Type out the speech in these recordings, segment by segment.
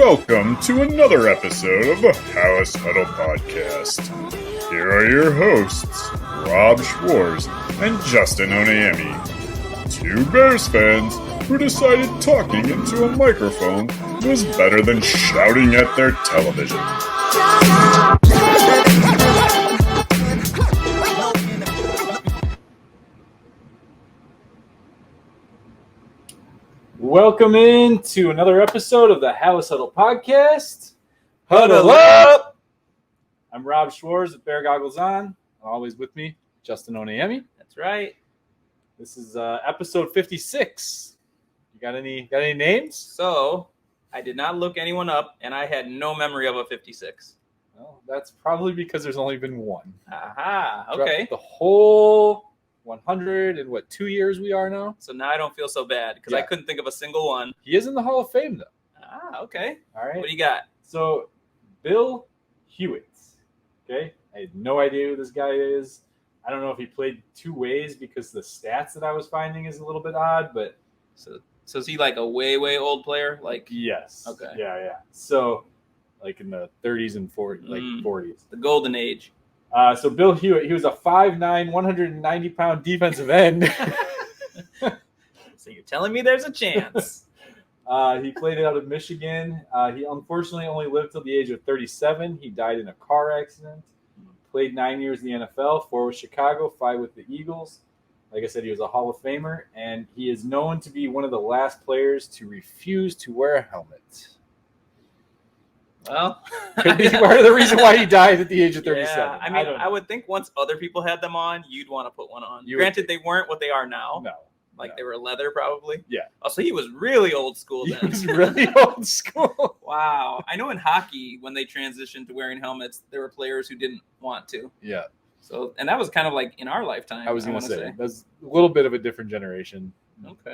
Welcome to another episode of the House Huddle Podcast. Here are your hosts, Rob Schwartz and Justin Onayemi, two Bears fans who decided talking into a microphone was better than shouting at their television. Welcome in to another episode of the House Huddle Podcast. Huddle up! I'm Rob Schwartz with Bear Goggles On. Always with me, Justin Onayemi. That's right. This is episode 56. You got any names? So, I did not look anyone up, and I had no memory of a 56. Well, that's probably because there's only been one. Aha, okay. Throughout the whole 100 and 2 years we are now? So now I don't feel so bad because I couldn't think of a single one. He is in the Hall of Fame, though. Ah, okay. All right. What do you got? So, Bill Hewitt. Okay? I had no idea who this guy is. I don't know if he played two ways because the stats that I was finding is a little bit odd, but... So is he like a way, way old player? Like Yes. Okay. Yeah. So, like in the 30s and 40s. The golden age. So Bill Hewitt, he was a 5'9", 190-pound defensive end. So you're telling me there's a chance. He played out of Michigan. He unfortunately only lived till the age of 37. He died in a car accident. Played 9 years in the NFL, 4 with Chicago, 5 with the Eagles. Like I said, he was a Hall of Famer, and he is known to be one of the last players to refuse to wear a helmet. Well, could be part of the reason why he died at the age of 37. Yeah, I mean, I would think once other people had them on, you'd want to put one on. Granted, they weren't what they are now. No. They were leather, probably. Yeah. Oh, so he was really old school then. He was really old school. Wow. I know in hockey, when they transitioned to wearing helmets, there were players who didn't want to. Yeah. So, and that was kind of like in our lifetime. I was going to say. That's a little bit of a different generation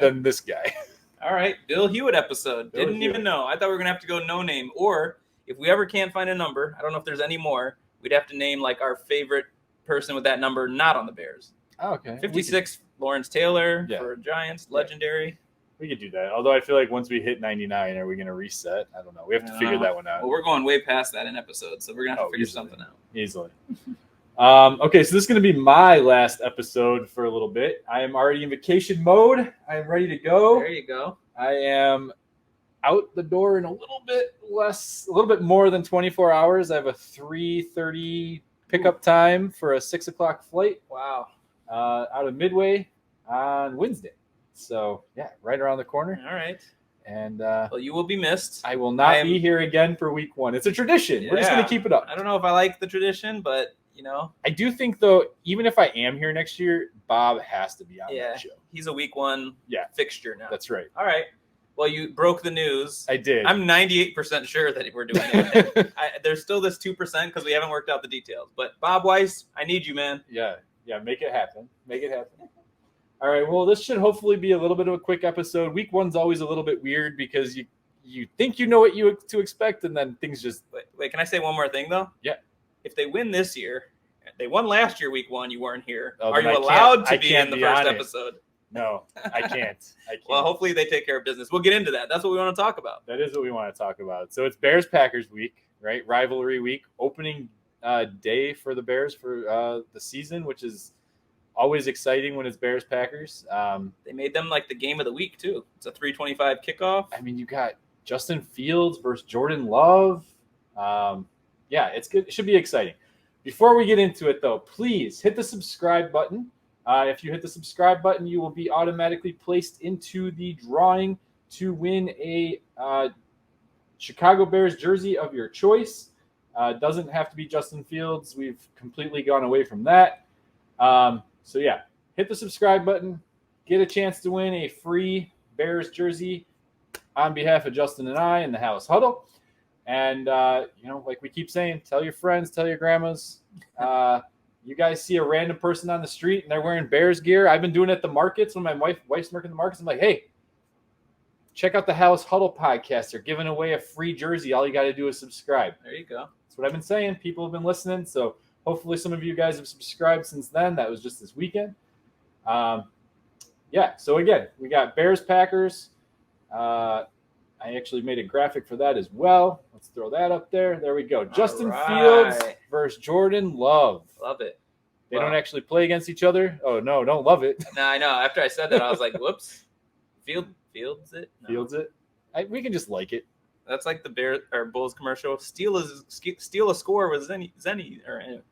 than this guy. All right. Bill Hewitt episode. Didn't even know. I thought we were going to have to go no name. Or if we ever can't find a number, I don't know if there's any more, we'd have to name like our favorite person with that number not on the Bears. Oh, okay. 56, Lawrence Taylor for Giants, legendary. We could do that. Although I feel like once we hit 99, are we going to reset? I don't know. We have to figure that one out. Well, we're going way past that in episodes, so we're going to have to figure something out. Easily. Okay, so this is going to be my last episode for a little bit. I am already in vacation mode. I am ready to go. There you go. I am out the door in a little bit more than 24 hours. I have a 3:30 pickup time for a 6 o'clock flight. Wow. Out of Midway on Wednesday. So, yeah, right around the corner. All right. And well, you will be missed. I will not be here again for week 1. It's a tradition. Yeah. We're just going to keep it up. I don't know if I like the tradition, but, I do think, though, even if I am here next year, Bob has to be on that show. He's a week 1 fixture now. That's right. All right. Well, you broke the news. I did. I'm 98% sure that we're doing it. There's still this 2% because we haven't worked out the details. But Bob Weiss, I need you, man. Yeah, make it happen. All right, well, this should hopefully be a little bit of a quick episode. Week 1's always a little bit weird because you think you know what to expect, and then things just... Wait, can I say one more thing, though? Yeah. If they win this year, they won last year, week 1, you weren't here. Oh, are you allowed to be in the first episode? No, I can't. Well, hopefully they take care of business. We'll get into that. That's what we want to talk about. That is what we want to talk about. So it's Bears-Packers week, right? Rivalry week, opening day for the Bears for the season, which is always exciting when it's Bears-Packers. They made them like the game of the week, too. It's a 3:25 kickoff. I mean, you got Justin Fields versus Jordan Love. Yeah, it's good. It should be exciting. Before we get into it, though, please hit the subscribe button. If you hit the subscribe button, you will be automatically placed into the drawing to win a Chicago Bears jersey of your choice. Doesn't have to be Justin Fields. We've completely gone away from that. So, yeah, hit the subscribe button. Get a chance to win a free Bears jersey on behalf of Justin and I in the House Huddle. And, like we keep saying, tell your friends, tell your grandmas. You guys see a random person on the street and they're wearing Bears gear. I've been doing it at the markets when my wife's working the markets. I'm like, hey, check out the House Huddle podcast. They're giving away a free jersey. All you got to do is subscribe. There you go. That's what I've been saying. People have been listening. So hopefully some of you guys have subscribed since then. That was just this weekend. So again, we got Bears, Packers. I I actually made a graphic for that as well. Let's throw that up there. There we go. Justin right. Fields versus Jordan Love. Love it. They don't actually play against each other. Oh, no, don't love it. No, I know. After I said that, I was like, whoops. Fields it? No. Fields it. We can just like it. That's like the Bears or Bulls commercial. Steal a score with Zenny.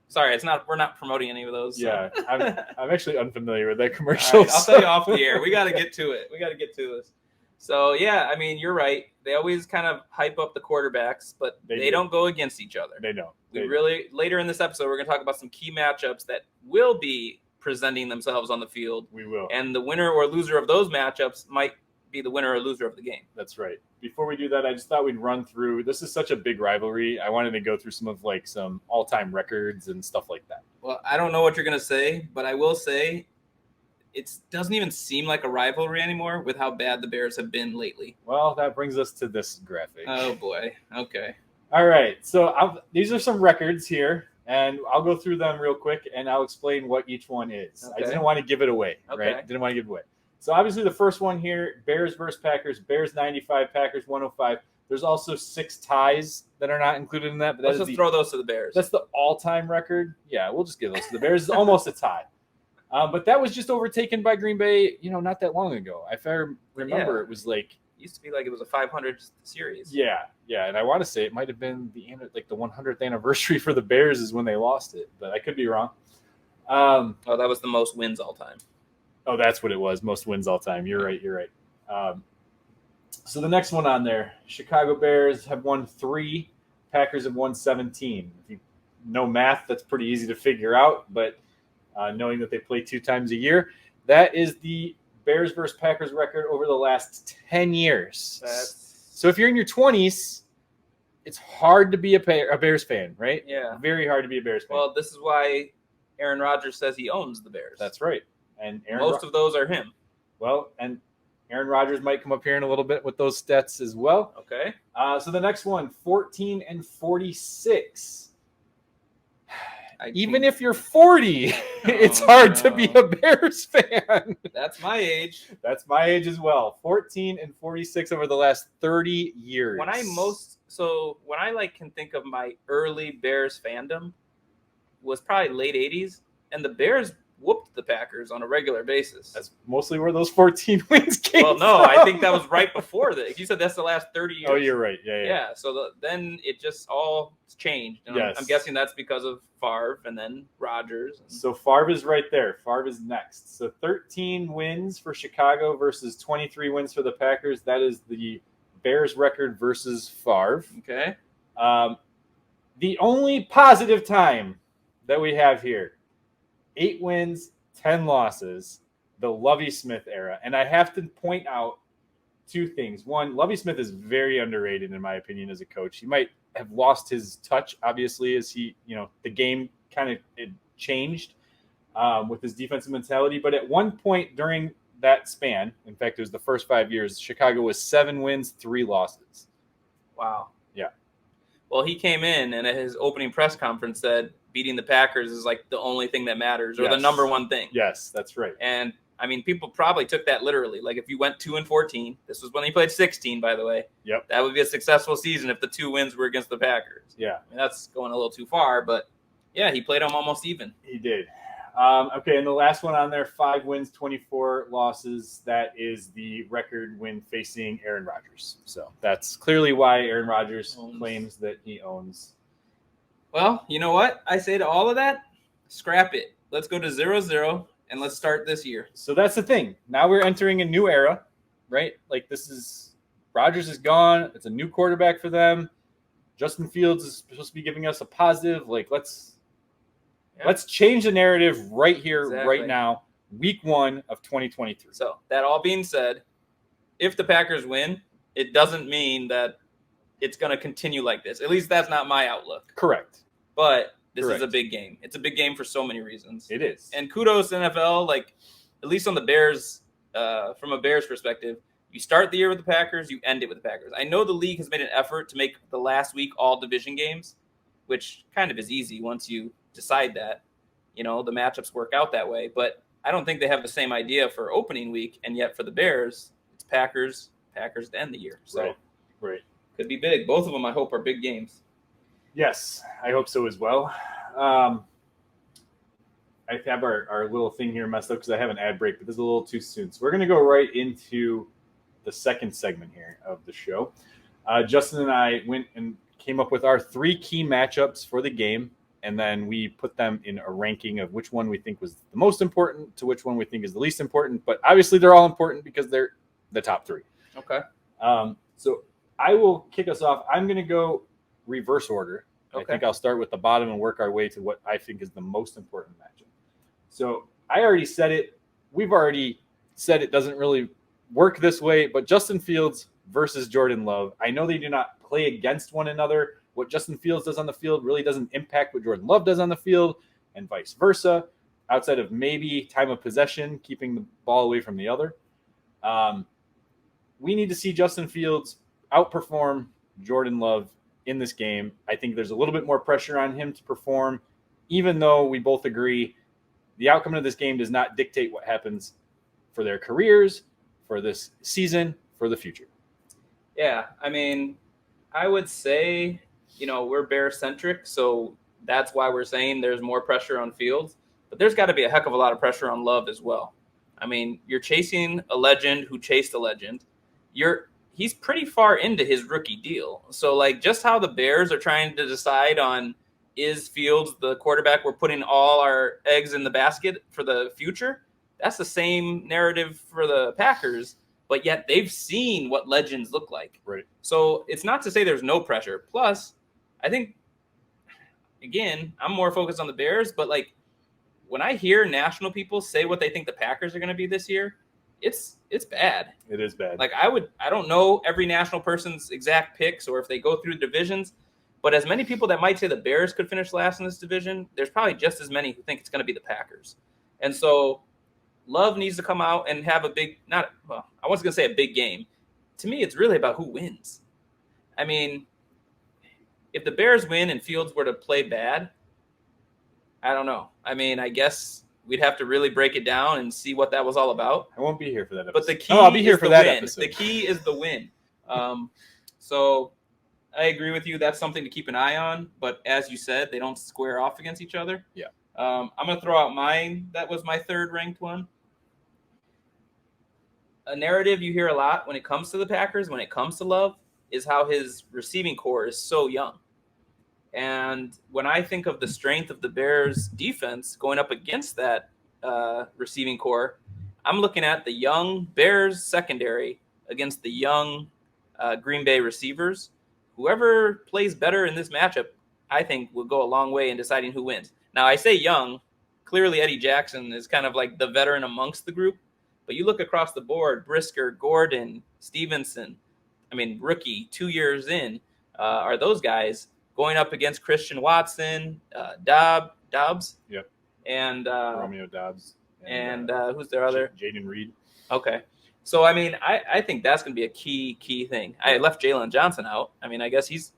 Sorry, it's not. We're not promoting any of those. So. Yeah, I'm actually unfamiliar with that commercial. Right, I'll tell you off the air. We got to get to it. We got to get to this. So yeah, I mean, you're right. They always kind of hype up the quarterbacks, but they don't go against each other. They don't. Later in this episode, we're going to talk about some key matchups that will be presenting themselves on the field. We will. And the winner or loser of those matchups might be the winner or loser of the game. That's right. Before we do that, I just thought we'd run through. This is such a big rivalry. I wanted to go through some all-time records and stuff like that. Well, I don't know what you're going to say, but I will say it doesn't even seem like a rivalry anymore with how bad the Bears have been lately. Well, that brings us to this graphic. Oh, boy. Okay. All right. So these are some records here, and I'll go through them real quick, and I'll explain what each one is. Okay. I didn't want to give it away, Okay. right? Didn't want to give it away. So obviously the first one here, Bears versus Packers, Bears 95, Packers 105. There's also 6 ties that are not included in that. But Let's just throw those to the Bears. That's the all-time record. Yeah, we'll just give those to the Bears. It's almost a tie. But that was just overtaken by Green Bay, not that long ago. If I remember, It was like... It used to be like it was a 500 series. Yeah. And I want to say it might have been the 100th anniversary for the Bears is when they lost it. But I could be wrong. That was the most wins all time. Oh, that's what it was. Most wins all time. You're right. So the next one on there, Chicago Bears have won 3. Packers have won 17. If you know math, that's pretty easy to figure out. But knowing that they play 2 times a year, that is the Bears versus Packers record over the last 10 years. So if you're in your 20s, it's hard to be a Bears fan, right? Yeah. Very hard to be a Bears fan. Well, this is why Aaron Rodgers says he owns the Bears. That's right. And most of those are him. Well, and Aaron Rodgers might come up here in a little bit with those stats as well. Okay. So the next one, 14-46. Even if you're 40, it's hard to be a Bears fan. That's my age. That's my age as well. 14-46 over the last 30 years. When I can think of my early Bears fandom was probably late 80s, and the Bears whooped the Packers on a regular basis. That's mostly where those 14 wins came Well, no, from. I think that was right before that. You said that's the last 30 years. Oh, you're right. Yeah. Yeah, so then it just all changed. And Yes. I'm guessing that's because of Favre and then Rodgers. So Favre is right there. Favre is next. So 13 wins for Chicago versus 23 wins for the Packers. That is the Bears record versus Favre. Okay. The only positive time that we have here, 8 wins, 10 losses, the Lovie Smith era. And I have to point out 2 things. One, Lovie Smith is very underrated, in my opinion, as a coach. He might have lost his touch, obviously, as the game kind of changed with his defensive mentality. But at one point during that span, in fact, it was the first 5 years, Chicago was 7 wins, 3 losses. Wow. Yeah. Well, he came in and at his opening press conference said beating the Packers is like the only thing that matters or the number one thing. Yes, that's right. And I mean, people probably took that literally. Like if you went 2-14, this was when he played 16, by the way. Yep. That would be a successful season if the 2 wins were against the Packers. Yeah. I mean, that's going a little too far, but yeah, he played them almost even. He did. Okay, and the last one on there, 5 wins, 24 losses. That is the record when facing Aaron Rodgers. So that's clearly why Aaron Rodgers claims that he owns. Well, you know what? I say to all of that, scrap it. Let's go to 0-0, and let's start this year. So that's the thing. Now we're entering a new era, right? Like Rodgers is gone. It's a new quarterback for them. Justin Fields is supposed to be giving us a positive. Like, let's change the narrative right here, right now, week 1 of 2023. So that all being said, if the Packers win, it doesn't mean that it's going to continue like this. At least that's not my outlook. Correct. But this is a big game. It's a big game for so many reasons. It is. And kudos to NFL, like at least on the Bears, from a Bears perspective, you start the year with the Packers, you end it with the Packers. I know the league has made an effort to make the last week all division games, which kind of is easy once you decide that, the matchups work out that way. But I don't think they have the same idea for opening week. And yet for the Bears, it's Packers to end the year. So right. Right. Could be big. Both of them, I hope, are big games. Yes, I hope so as well. I have our little thing here messed up because I have an ad break, but this is a little too soon. So we're going to go right into the second segment here of the show. Justin and I went and came up with our 3 key matchups for the game, and then we put them in a ranking of which one we think was the most important to which one we think is the least important. But obviously they're all important because they're the top 3. Okay. So I will kick us off. I'm going to go reverse order. Okay. I think I'll start with the bottom and work our way to what I think is the most important matchup. So I already said it. We've already said it doesn't really work this way, but Justin Fields versus Jordan Love. I know they do not play against one another. What Justin Fields does on the field really doesn't impact what Jordan Love does on the field, and vice versa, outside of maybe time of possession, keeping the ball away from the other. We need to see Justin Fields outperform Jordan Love in this game. I think there's a little bit more pressure on him to perform, even though we both agree the outcome of this game does not dictate what happens for their careers, for this season, for the future. Yeah, I mean, I would say, we're Bear-centric, so that's why we're saying there's more pressure on Fields. But there's got to be a heck of a lot of pressure on Love as well. I mean, you're chasing a legend who chased a legend. He's pretty far into his rookie deal. So, just how the Bears are trying to decide on is Fields the quarterback we're putting all our eggs in the basket for the future, that's the same narrative for the Packers, but yet they've seen what legends look like. Right. So it's not to say there's no pressure. Plus, I think, again, I'm more focused on the Bears, but when I hear national people say what they think the Packers are going to be this year, it's bad. It is bad. I don't know every national person's exact picks or if they go through the divisions, but as many people that might say the Bears could finish last in this division, there's probably just as many who think it's going to be the Packers. And so Love needs to come out and have I wasn't going to say a big game. To me, it's really about who wins. I mean, if the Bears win and Fields were to play bad, I don't know. I mean, I guess we'd have to really break it down and see what that was all about. I won't be here for that episode. But the key I'll be here for that win. episode. The key is the win. So I agree with you. That's something to keep an eye on. But as you said, they don't square off against each other. Yeah. I'm going to throw out mine. That was my third ranked one. A narrative you hear a lot when it comes to the Packers, when it comes to Love, is how his receiving core is so young. And when I think of the strength of the Bears defense going up against that receiving core, I'm looking at the young Bears secondary against the young Green Bay receivers. Whoever plays better in this matchup, I think, will go a long way in deciding who wins. Now, I say young. Clearly, Eddie Jackson is kind of like the veteran amongst the group. But you look across the board, Brisker, Gordon, Stevenson, rookie, 2 years in, are those guys going up against Christian Watson, Dobbs? Yep. And Romeo Dobbs. And who's their other? Jaden Reed. Okay. So, I think that's going to be a key thing. I left Jalen Johnson out. I guess he's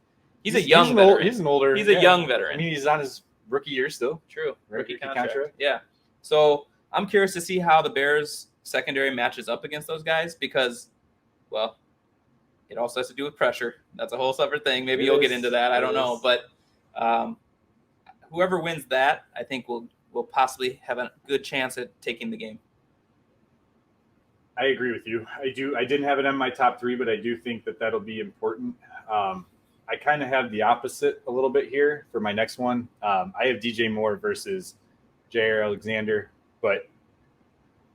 a young veteran. He's a young veteran. He's on his rookie year still. True. Rookie contract. Yeah. So, I'm curious to see how the Bears secondary matches up against those guys because, well, it also has to do with pressure. That's a whole separate thing. Maybe you'll get into that. I don't know. But whoever wins that, I think will possibly have a good chance at taking the game. I agree with you. I didn't have it on my top 3, but I do think that that'll be important. I kind of have the opposite a little bit here for my next one. I have DJ Moore versus Jair Alexander, but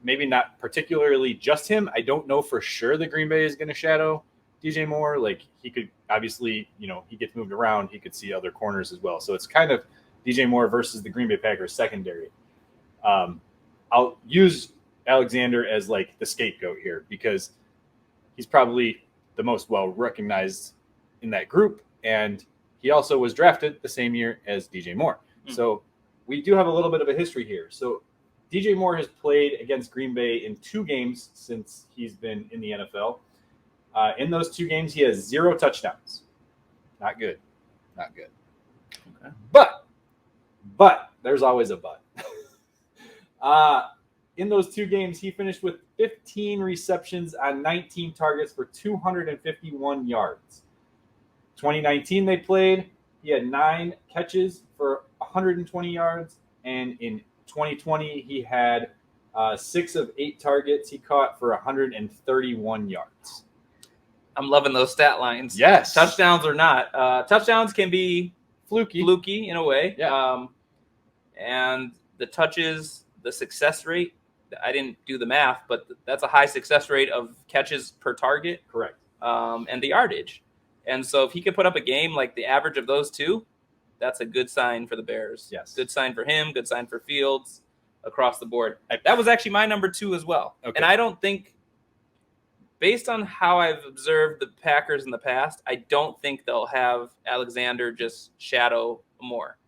maybe not particularly just him. I don't know for sure that Green Bay is going to shadow DJ Moore. He could obviously, he gets moved around. He could see other corners as well. So it's kind of DJ Moore versus the Green Bay Packers secondary. I'll use Alexander as the scapegoat here because he's probably the most well recognized in that group. And he also was drafted the same year as DJ Moore. So we do have a little bit of a history here. So DJ Moore has played against Green Bay in 2 games since he's been in the NFL. In those 2 games, he has 0 touchdowns. Not good. Okay. But there's always a but. in those 2 games, he finished with 15 receptions on 19 targets for 251 yards. 2019 they played. He had 9 catches for 120 yards. And in 2020, he had 6 of 8 targets he caught for 131 yards. I'm loving those stat lines. Yes. Touchdowns or not. Touchdowns can be fluky in a way. Yeah. And the touches, the success rate, I didn't do the math, but that's a high success rate of catches per target. Correct. And the yardage. And so if he could put up a game like the average of those two, that's a good sign for the Bears. Yes. Good sign for him, good sign for Fields across the board. That was actually my number 2 as well. Okay. And I don't think, based on how I've observed the Packers in the past, I don't think they'll have Alexander just shadow more.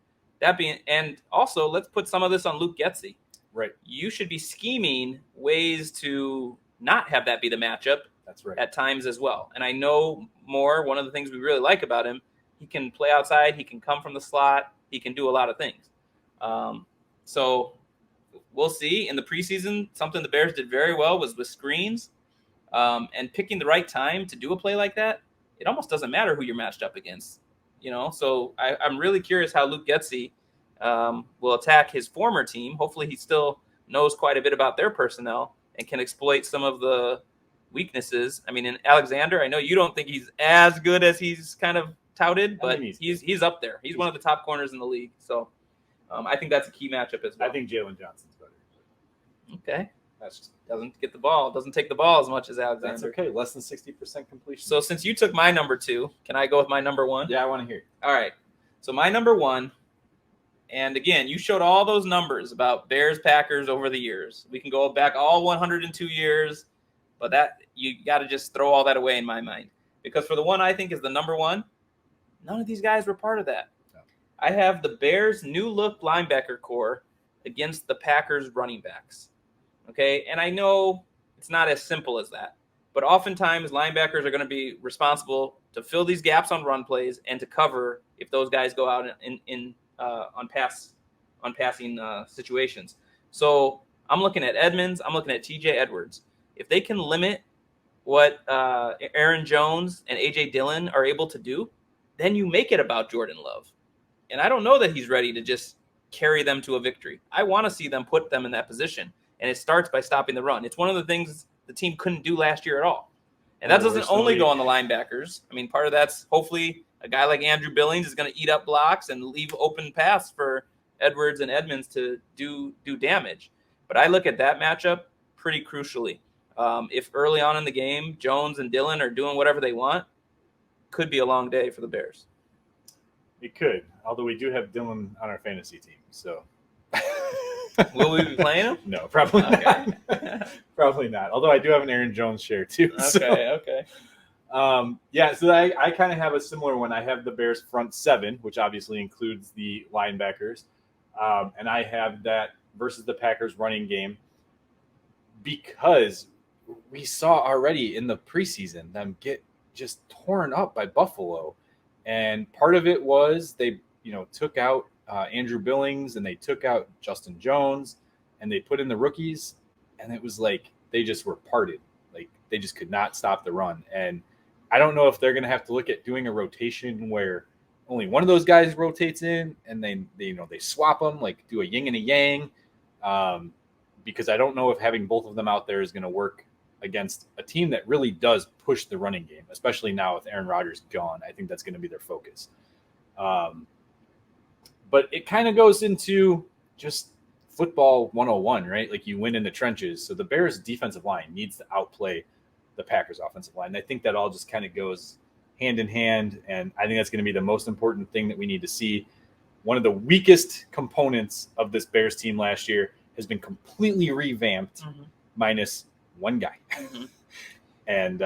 And also, let's put some of this on Luke Getsy. Right. You should be scheming ways to not have that be the matchup. That's right. At times as well. And I know one of the things we really like about him, he can play outside, he can come from the slot, he can do a lot of things. So we'll see. In the preseason, something the Bears did very well was with screens and picking the right time to do a play like that. It almost doesn't matter who you're matched up against, So I'm really curious how Luke Getsy will attack his former team. Hopefully he still knows quite a bit about their personnel and can exploit some of the weaknesses. I mean, in Alexander, I know you don't think he's as good as he's kind of touted, but he's up there. He's one of the top corners in the league. So I think that's a key matchup as well. I think Jalen Johnson's better. Okay. Doesn't take the ball as much as Alexander. That's okay. Less than 60% completion. So since you took my number 2, can I go with my number 1? Yeah, I want to hear it. All right. So my number 1, and again, you showed all those numbers about Bears Packers over the years. We can go back all 102 years, but that you got to just throw all that away in my mind. Because for the one I think is the number 1, none of these guys were part of that. No. I have the Bears' new look linebacker core against the Packers running backs. Okay, and I know it's not as simple as that, but oftentimes linebackers are going to be responsible to fill these gaps on run plays and to cover if those guys go out on passing situations. So I'm looking at Edmonds, I'm looking at TJ Edwards. If they can limit what Aaron Jones and AJ Dillon are able to do, then you make it about Jordan Love. And I don't know that he's ready to just carry them to a victory. I want to see them put them in that position. And it starts by stopping the run. It's one of the things the team couldn't do last year at all. And that doesn't only go on the linebackers. I mean, part of that's hopefully a guy like Andrew Billings is going to eat up blocks and leave open paths for Edwards and Edmonds to do damage. But I look at that matchup pretty crucially. If early on in the game, Jones and Dillon are doing whatever they want, could be a long day for the Bears. It could, although we do have Dillon on our fantasy team, so... Will we be playing him? No, probably not. Probably not. Although I do have an Aaron Jones share too. Okay. So I kind of have a similar one. I have the Bears front 7, which obviously includes the linebackers, and I have that versus the Packers running game because we saw already in the preseason them get just torn up by Buffalo, and part of it was they took out Andrew Billings and they took out Justin Jones and they put in the rookies, and it was like they just were parted. Like they just could not stop the run. And I don't know if they're going to have to look at doing a rotation where only one of those guys rotates in and they swap them, like do a yin and a yang, because I don't know if having both of them out there is going to work against a team that really does push the running game, especially now with Aaron Rodgers gone. I think that's going to be their focus. But it kind of goes into just football 101, right? Like you win in the trenches. So the Bears defensive line needs to outplay the Packers offensive line. And I think that all just kind of goes hand in hand. And I think that's going to be the most important thing that we need to see. One of the weakest components of this Bears team last year has been completely revamped, minus one guy. And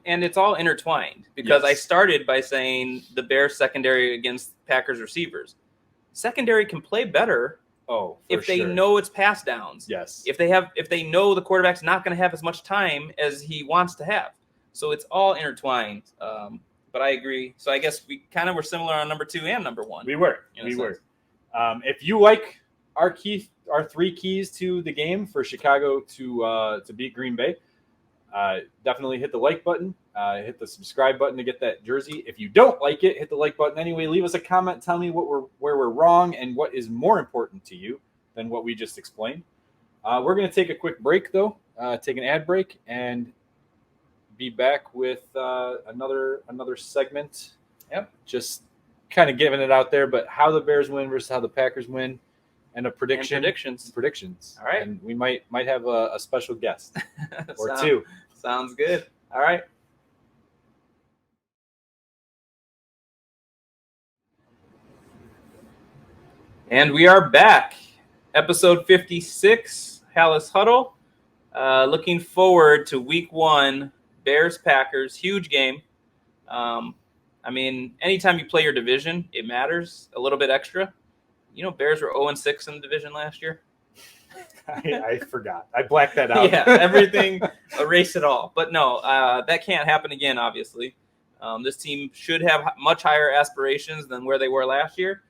it's all intertwined because yes. I started by saying the Bears secondary against Packers receivers. Secondary can play better if they know it's pass downs. Yes. If they know the quarterback's not going to have as much time as he wants to have. So it's all intertwined. But I agree. So I guess we kind of were similar on number 2 and number 1. We were. If you like our key our 3 keys to the game for Chicago to beat Green Bay. Definitely hit the like button, hit the subscribe button to get that jersey. If you don't like it, hit the like button anyway. Leave us a comment. Tell me where we're wrong and what is more important to you than what we just explained. We're going to take a quick break, though, take an ad break, and be back with another segment. Yep. Just kind of giving it out there, but how the Bears win versus how the Packers win, and a prediction. And predictions. All right. And we might have a special guest or two. Sounds good. All right. And we are back. Episode 56, Hallis Huddle. Looking forward to week 1, Bears-Packers. Huge game. Anytime you play your division, it matters a little bit extra. Bears were 0-6 in the division last year. I forgot. I blacked that out. Yeah, everything, erase it all. But no, that can't happen again, obviously. This team should have much higher aspirations than where they were last year.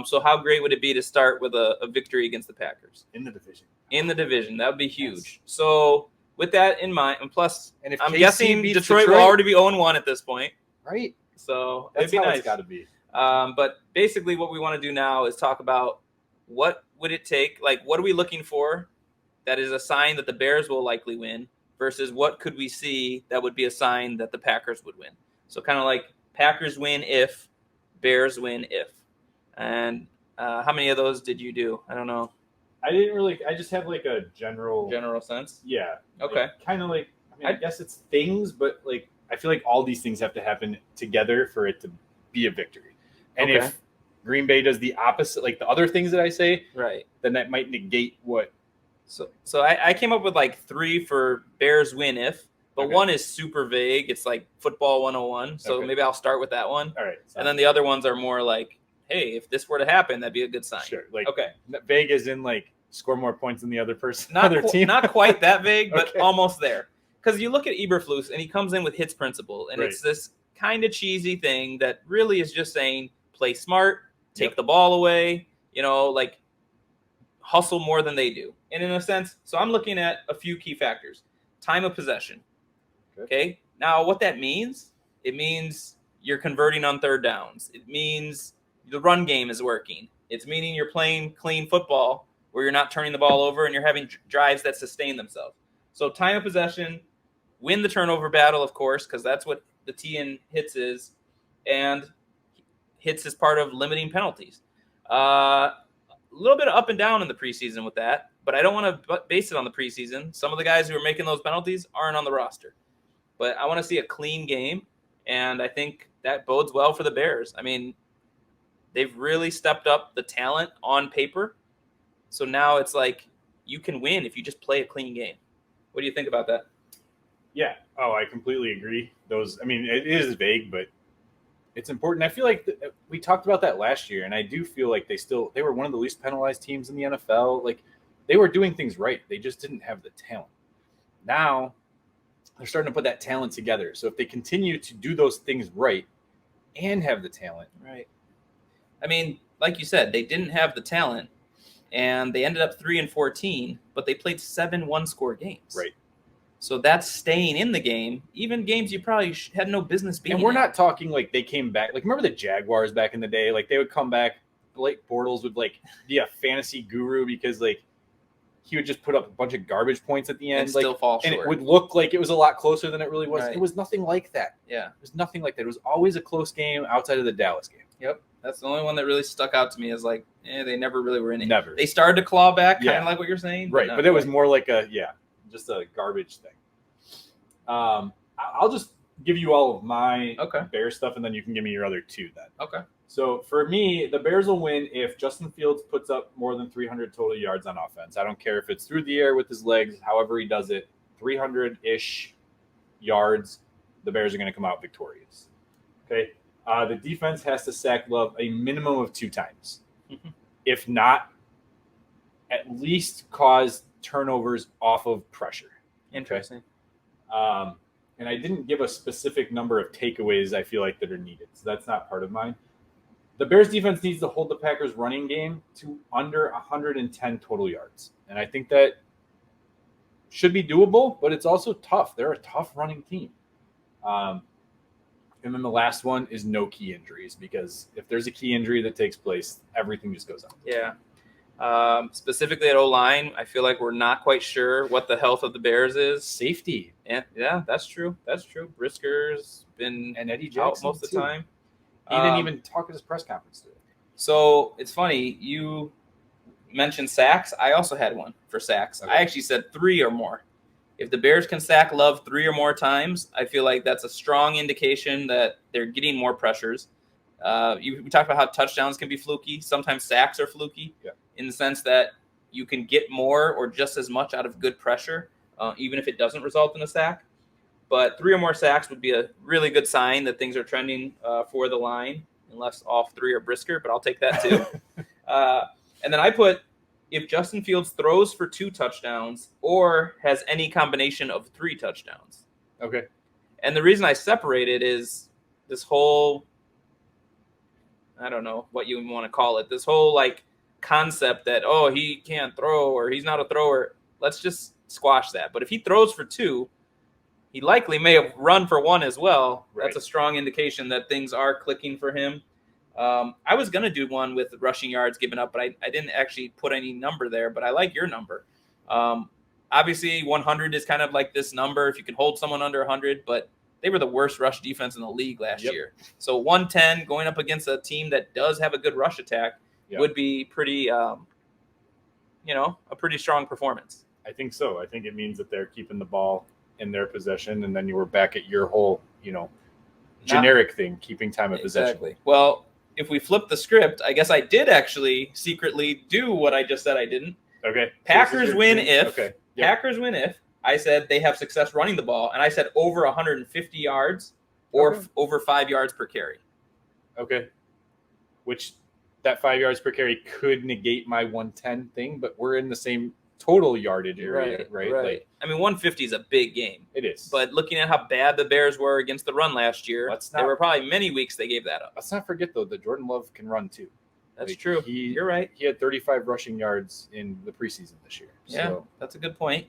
So how great would it be to start with a victory against the Packers? In the division. In the division. That would be huge. Yes. So with that in mind, and plus, and if I'm KC guessing Detroit will already be 0-1 at this point. Right. So that's it'd be how nice. It's got to be. But basically what we want to do now is talk about what would it take, like what are we looking for that is a sign that the Bears will likely win versus what could we see that would be a sign that the Packers would win. So kind of like Packers win if, Bears win if. And how many of those did you do? I don't know. I didn't really. I just have like a general sense. Yeah. Okay. Kind of like. I guess it's things, but like I feel like all these things have to happen together for it to be a victory. And if Green Bay does the opposite, like the other things that I say, right, then that might negate what. So I came up with like 3 for Bears win if, but one is super vague. It's like football 101. So maybe I'll start with that one. All right. And then the other ones are more like, hey, if this were to happen, that'd be a good sign. Sure. Like vague as in like score more points than the other person, team. Not quite that vague, but almost there. Because you look at Eberflus and he comes in with hits principle, and it's this kind of cheesy thing that really is just saying play smart, take the ball away, like hustle more than they do. And in a sense, so I'm looking at a few key factors. Time of possession. Okay. Now what that means, it means you're converting on third downs. It means the run game is working. It's meaning you're playing clean football where you're not turning the ball over and you're having drives that sustain themselves. So time of possession, win the turnover battle, of course, because that's what the T in hits is. And hits is part of limiting penalties. A little bit of up and down in the preseason with that, but I don't want to base it on the preseason. Some of the guys who are making those penalties aren't on the roster. But I want to see a clean game, and I think that bodes well for the Bears. I mean, they've really stepped up the talent on paper. So now it's like you can win if you just play a clean game. What do you think about that? Yeah. Oh, I completely agree. It is vague, but it's important. I feel like we talked about that last year, and I do feel like they were one of the least penalized teams in the NFL. Like they were doing things right. They just didn't have the talent. Now they're starting to put that talent together. So if they continue to do those things right and have the talent. Right. I mean, like you said, they didn't have the talent, and they ended up 3-14, but they played 7 one-score games. Right. So that's staying in the game, even games you probably had no business being in. And we're not talking like they came back. Like, remember the Jaguars back in the day? Like, they would come back. Blake Bortles would, like, be a fantasy guru because, like, he would just put up a bunch of garbage points at the end. And still fall short. And it would look like it was a lot closer than it really was. Right. It was nothing like that. Yeah. It was nothing like that. It was always a close game outside of the Dallas game. Yep. That's the only one that really stuck out to me is like, they never really were in it. Never. They started to claw back, kind of like what you're saying. Right. But it was more like just a garbage thing. I'll just give you all of my Bears stuff, and then you can give me your other 2 then. Okay. So for me, the Bears will win if Justin Fields puts up more than 300 total yards on offense. I don't care if it's through the air with his legs, however he does it, 300-ish yards, the Bears are going to come out victorious. Okay. The defense has to sack Love a minimum of 2 times. If not, at least cause turnovers off of pressure. Interesting. And I didn't give a specific number of takeaways I feel like that are needed. So that's not part of mine. The Bears defense needs to hold the Packers running game to under 110 total yards. And I think that should be doable, but it's also tough. They're a tough running team. And then the last one is no key injuries, because if there's a key injury that takes place, everything just goes up. Yeah. Specifically at O-line, I feel like we're not quite sure what the health of the Bears is. Safety. Yeah, that's true. Brisker's been And Eddie out Jackson most of the too. time. He didn't even talk at his press conference today. So it's funny, you mentioned sacks. I also had one for sacks. Okay. I actually said 3 or more. If the Bears can sack Love 3 or more times, I feel like that's a strong indication that they're getting more pressures. We talked about how touchdowns can be fluky. Sometimes sacks are fluky in the sense that you can get more or just as much out of good pressure, even if it doesn't result in a sack. But 3 or more sacks would be a really good sign that things are trending for the line, unless all 3 are Brisker, but I'll take that too. And then I put, if Justin Fields throws for 2 touchdowns or has any combination of 3 touchdowns. Okay. And the reason I separated is this whole, I don't know what you want to call it, this whole like concept that, oh, he can't throw or he's not a thrower. Let's just squash that. But if he throws for 2, he likely may have run for 1 as well. Right. That's a strong indication that things are clicking for him. I was going to do one with rushing yards given up, but I didn't actually put any number there, but I like your number. Obviously, 100 is kind of like this number if you can hold someone under 100, but they were the worst rush defense in the league last year. So 110 going up against a team that does have a good rush attack would be pretty, a pretty strong performance. I think so. I think it means that they're keeping the ball in their possession, and then you were back at your whole, generic thing, keeping time of possession. Exactly. Well, if we flip the script, I guess I did actually secretly do what I just said I didn't. Okay. Packers win dream. if. Okay. Yep. Packers win if. I said they have success running the ball, and I said over 150 yards or over 5 yards per carry. Okay. Which that 5 yards per carry could negate my 110 thing, but we're in the same total yardage area, right? Like, I mean, 150 is a big game. it is. But looking at how bad the Bears were against the run last year, there were probably many weeks they gave that up. Let's not forget, though, that Jordan Love can run, too. That's true. You're right. He had 35 rushing yards in the preseason this year. Yeah, that's a good point.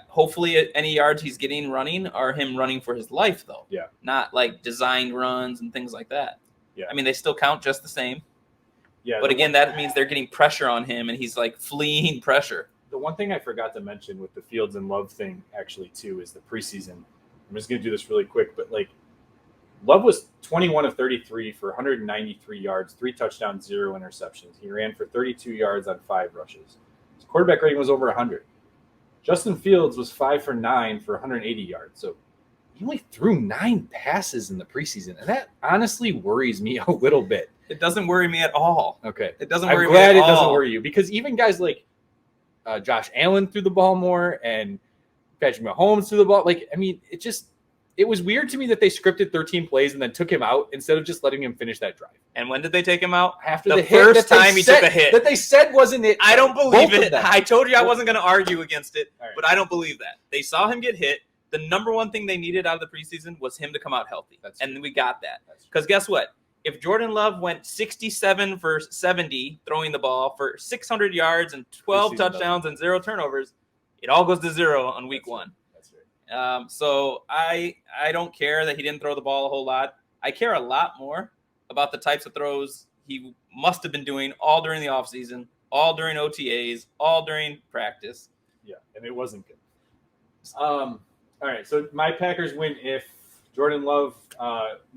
Hopefully, any yards he's getting running are him running for his life, though. Yeah. Not like designed runs and things like that. Yeah. I mean, they still count just the same. Yeah. But again, that means they're getting pressure on him, and he's like fleeing pressure. The one thing I forgot to mention with the Fields and Love thing, actually, too, is the preseason. I'm just going to do this really quick, but like Love was 21 of 33 for 193 yards, 3 touchdowns, 0 interceptions. He ran for 32 yards on 5 rushes. His quarterback rating was over 100. Justin Fields was 5 for 9 for 180 yards. So he only threw 9 passes in the preseason, and that honestly worries me a little bit. It doesn't worry me at all. Okay. It doesn't worry I'm me at glad all. it doesn't worry you, because even guys like Josh Allen threw the ball more, and Patrick Mahomes threw the ball. Like, I mean, it was weird to me that they scripted 13 plays and then took him out instead of just letting him finish that drive. And when did they take him out? After the hit first time he took a hit. That they said wasn't it. I don't believe Both it. I told you I wasn't going to argue against it, right. But I don't believe that. They saw him get hit. The number one thing they needed out of the preseason was him to come out healthy. And we got that. Because guess what? If Jordan Love went 67 for 70 throwing the ball for 600 yards and 12 touchdowns and 0 turnovers, it all goes to 0 on week 1. That's right. So I don't care that he didn't throw the ball a whole lot. I care a lot more about the types of throws he must have been doing all during the offseason, all during OTAs, all during practice. Yeah, and it wasn't good. All right, so my Packers win if Jordan Love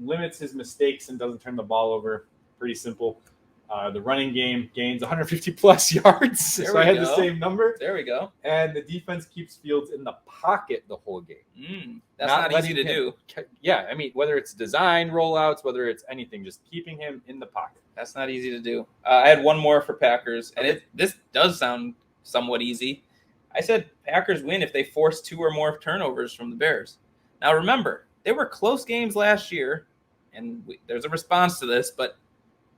limits his mistakes and doesn't turn the ball over. Pretty simple. The running game gains 150-plus yards, so I had the same number. There we go. And the defense keeps Fields in the pocket the whole game. That's not easy to do. Yeah, I mean, whether it's design rollouts, whether it's anything, just keeping him in the pocket. That's not easy to do. I had one more for Packers, and this does sound somewhat easy. I said Packers win if they force 2 or more turnovers from the Bears. Now, remember, they were close games last year, and there's a response to this, but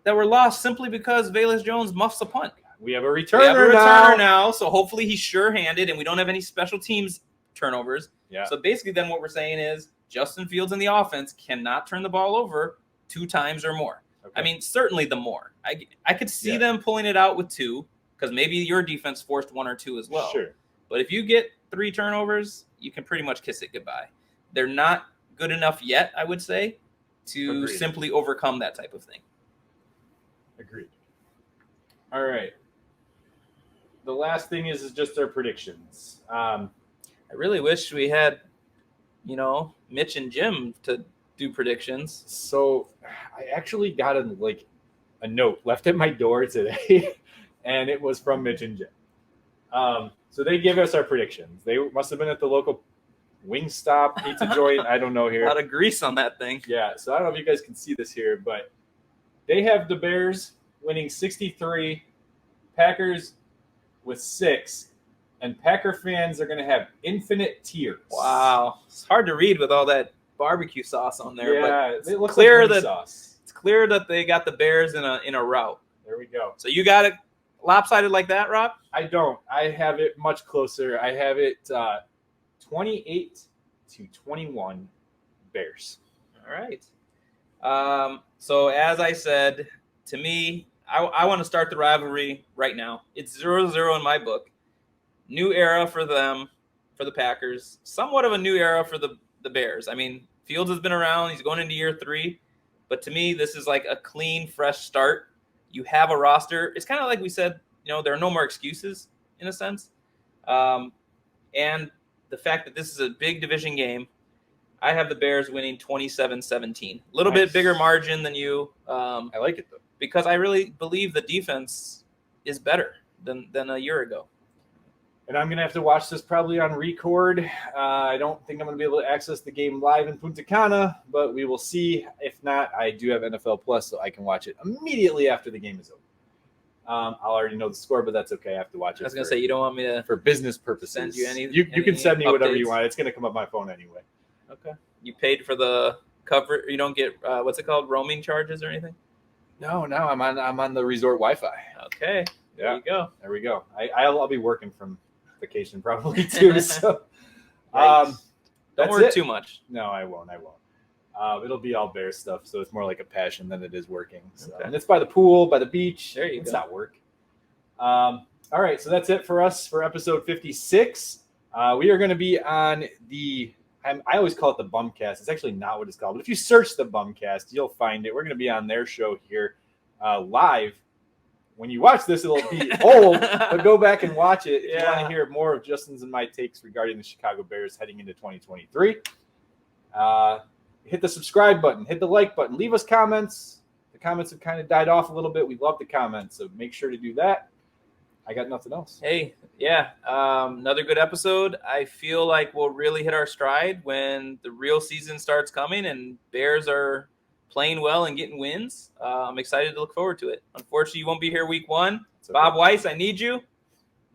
that were lost simply because Velus Jones muffs a punt. We have a returner now, so hopefully he's sure-handed, and we don't have any special teams turnovers. Yeah. So basically then what we're saying is Justin Fields and the offense cannot turn the ball over 2 times or more. Okay. I mean, certainly the more. I could see Yeah. them pulling it out with 2 because maybe your defense forced 1 or 2 as well. Sure. But if you get 3 turnovers, you can pretty much kiss it goodbye. They're not good enough yet, I would say, to Agreed. simply overcome that type of thing. Agreed. All right. The last thing is just our predictions. I really wish we had, Mitch and Jim to do predictions. So I actually got a note left at my door today, and it was from Mitch and Jim. So they gave us our predictions. They must have been at the local Wingstop pizza joint. I don't know here. A lot of grease on that thing. Yeah, so I don't know if you guys can see this here, but they have the Bears winning 63, Packers with 6, and Packer fans are going to have infinite tears. Wow. It's hard to read with all that barbecue sauce on there. Yeah, but it looks clear like that sauce. it's clear that they got the Bears in a rout. There we go. So you got it lopsided like that, Rob? I don't. I have it much closer. I have it 28-21 Bears. All right. So as I said, to me, I want to start the rivalry right now. It's 0-0 in my book. New era for them, for the Packers. Somewhat of a new era for the Bears. I mean, Fields has been around. He's going into year 3. But to me, this is like a clean, fresh start. You have a roster. It's kind of like we said, there are no more excuses in a sense. And the fact that this is a big division game, I have the Bears winning 27-17. A little bit bigger margin than you. I like it, though. Because I really believe the defense is better than a year ago. And I'm going to have to watch this probably on record. I don't think I'm going to be able to access the game live in Punta Cana, but we will see. If not, I do have NFL Plus, so I can watch it immediately after the game is over. I'll already know the score, but that's okay. I have to watch it. I was going to say, you don't want me to for business purposes. send you any. You can send me whatever you updates? want. It's going to come up my phone anyway. Okay. You paid for the cover. You don't get what's it called, roaming charges or anything? No, I'm on the resort Wi-Fi. Okay. There you go. There we go. I'll be working from vacation probably too. So, Don't that's work it. too much. No, I won't. It'll be all Bear stuff, so it's more like a passion than it is working. So. Okay. And it's by the pool, by the beach. There you it's go. not work. All right, so that's it for us for episode 56. We are going to be on I always call it the Bumcast. It's actually not what it's called. But if you search the Bumcast, you'll find it. We're going to be on their show here live. When you watch this, it'll be old, but go back and watch it if you want to hear more of Justin's and my takes regarding the Chicago Bears heading into 2023. Hit the subscribe button. Hit the like button. Leave us comments. The comments have kind of died off a little bit. We love the comments, so make sure to do that. I got nothing else. Hey, yeah, another good episode. I feel like we'll really hit our stride when the real season starts coming and Bears are playing well and getting wins. I'm excited to look forward to it. Unfortunately, you won't be here week 1. Okay. Bob Weiss, I need you.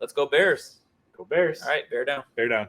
Let's go Bears. Go Bears. All right, bear down. Bear down.